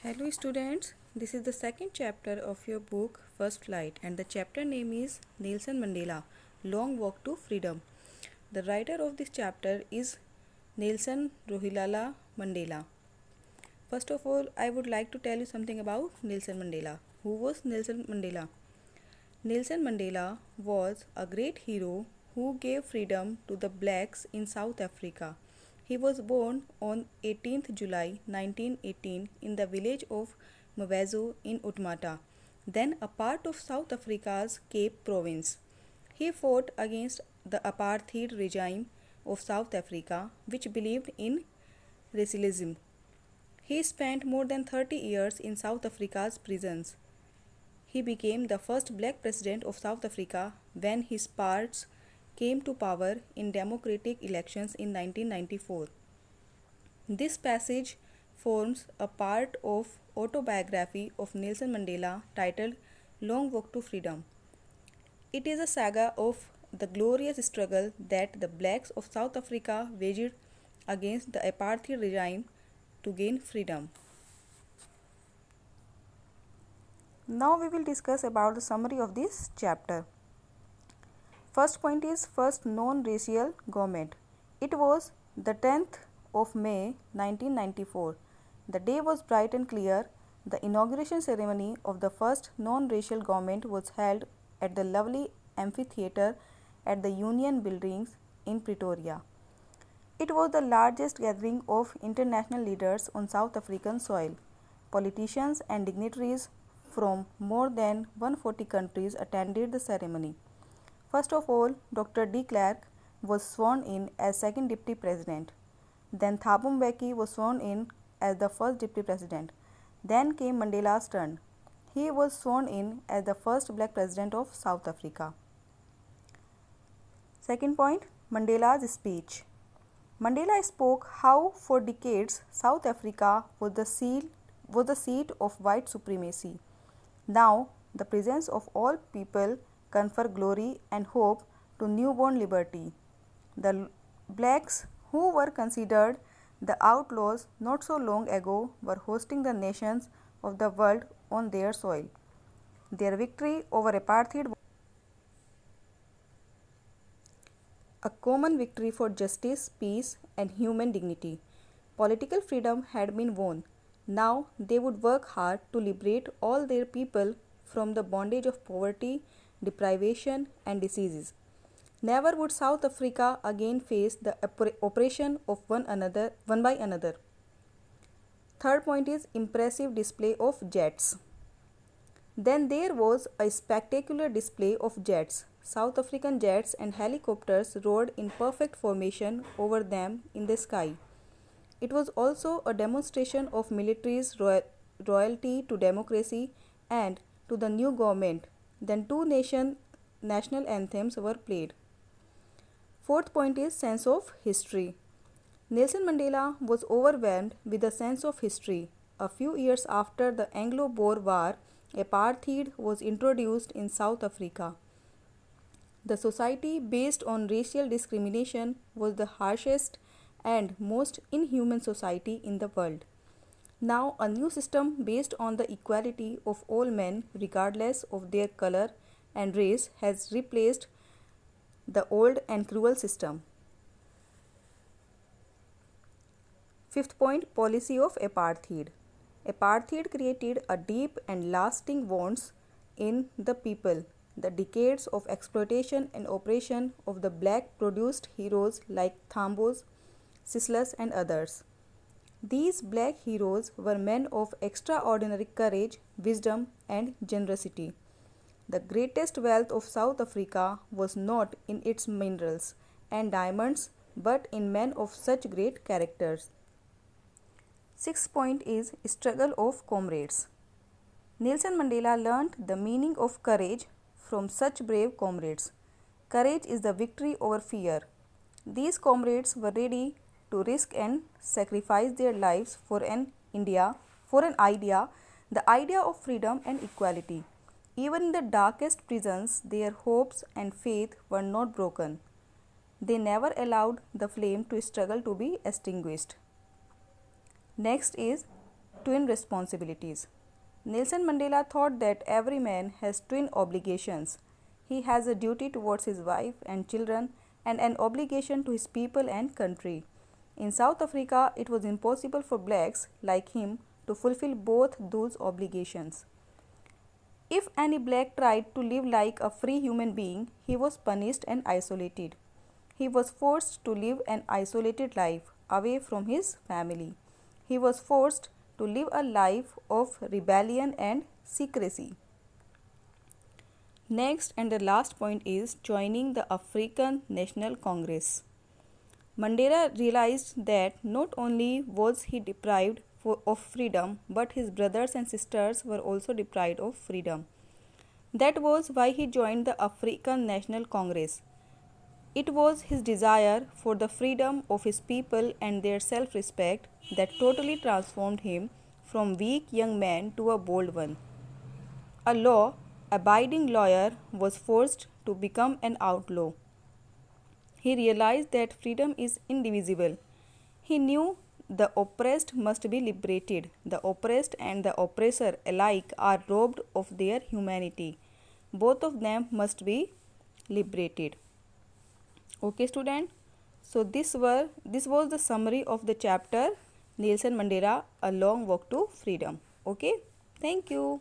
Hello students, this is the second chapter of your book First Flight and the chapter name is Nelson Mandela, Long Walk to Freedom. The writer of this chapter is Nelson Rolihlahla Mandela. First of all, I would like to tell you something about Nelson Mandela. Who was Nelson Mandela? Nelson Mandela was a great hero who gave freedom to the blacks in South Africa. He was born on 18th July 1918 in the village of Mvezo in Utmata, then a part of South Africa's Cape Province. He fought against the apartheid regime of South Africa, which believed in racialism. He spent more than 30 years in South Africa's prisons. He became the first black president of South Africa when his party came to power in democratic elections in 1994. This passage forms a part of autobiography of Nelson Mandela titled Long Walk to Freedom. It is a saga of the glorious struggle that the blacks of South Africa waged against the apartheid regime to gain freedom. Now we will discuss about the summary of this chapter. First point is first non-racial government. It was the 10th of May 1994. The day was bright and clear. The inauguration ceremony of the first non-racial government was held at the lovely amphitheatre at the Union Buildings in Pretoria. It was the largest gathering of international leaders on South African soil. Politicians and dignitaries from more than 140 countries attended the ceremony. First of all, Dr. de Klerk was sworn in as second deputy president. Then Thabo Mbeki was sworn in as the first deputy president. Then came Mandela's turn. He was sworn in as the first black president of South Africa. Second point, Mandela's speech. Mandela spoke how for decades South Africa was the seat of white supremacy. Now, the presence of all people confer glory and hope to newborn liberty. The blacks who were considered the outlaws not so long ago were hosting the nations of the world on their soil. Their victory over apartheid was a common victory for justice, peace, and human dignity. Political freedom had been won. Now they would work hard to liberate all their people from the bondage of poverty, deprivation, and diseases. Never would South Africa again face the oppression of one by another. Third point is impressive display of jets. Then there was a spectacular display of jets. South African jets and helicopters rode in perfect formation over them in the sky. It was also a demonstration of military's loyalty to democracy and to the new government. Then two national anthems were played. Fourth point is sense of history. Nelson Mandela was overwhelmed with a sense of history. A few years after the Anglo-Boer War, apartheid was introduced in South Africa. The society based on racial discrimination was the harshest and most inhuman society in the world. Now, a new system based on the equality of all men, regardless of their color and race, has replaced the old and cruel system. Fifth point, policy of apartheid. Apartheid created a deep and lasting wounds in the people. The decades of exploitation and oppression of the black produced heroes like Thambos, Silas, and others. These black heroes were men of extraordinary courage, wisdom, and generosity. The greatest wealth of South Africa was not in its minerals and diamonds, but in men of such great characters. Sixth point is struggle of comrades. Nelson Mandela learned the meaning of courage from such brave comrades. Courage is the victory over fear. These comrades were ready to risk and sacrifice their lives for an idea, the idea of freedom and equality. Even in the darkest prisons, their hopes and faith were not broken. They never allowed the flame to struggle to be extinguished. Next is twin responsibilities. Nelson Mandela thought that every man has twin obligations. He has a duty towards his wife and children and an obligation to his people and country. In South Africa, it was impossible for blacks like him to fulfill both those obligations. If any black tried to live like a free human being, he was punished and isolated. He was forced to live an isolated life away from his family. He was forced to live a life of rebellion and secrecy. Next and the last point is joining the African National Congress. Mandela realized that not only was he deprived of freedom, but his brothers and sisters were also deprived of freedom. That was why he joined the African National Congress. It was his desire for the freedom of his people and their self-respect that totally transformed him from weak young man to a bold one. A law-abiding lawyer was forced to become an outlaw. He realized that freedom is indivisible. He knew the oppressed must be liberated. The oppressed and the oppressor alike are robbed of their humanity. Both of them must be liberated. Okay, student. So this was the summary of the chapter Nelson Mandela, A Long Walk to Freedom. Okay. Thank you.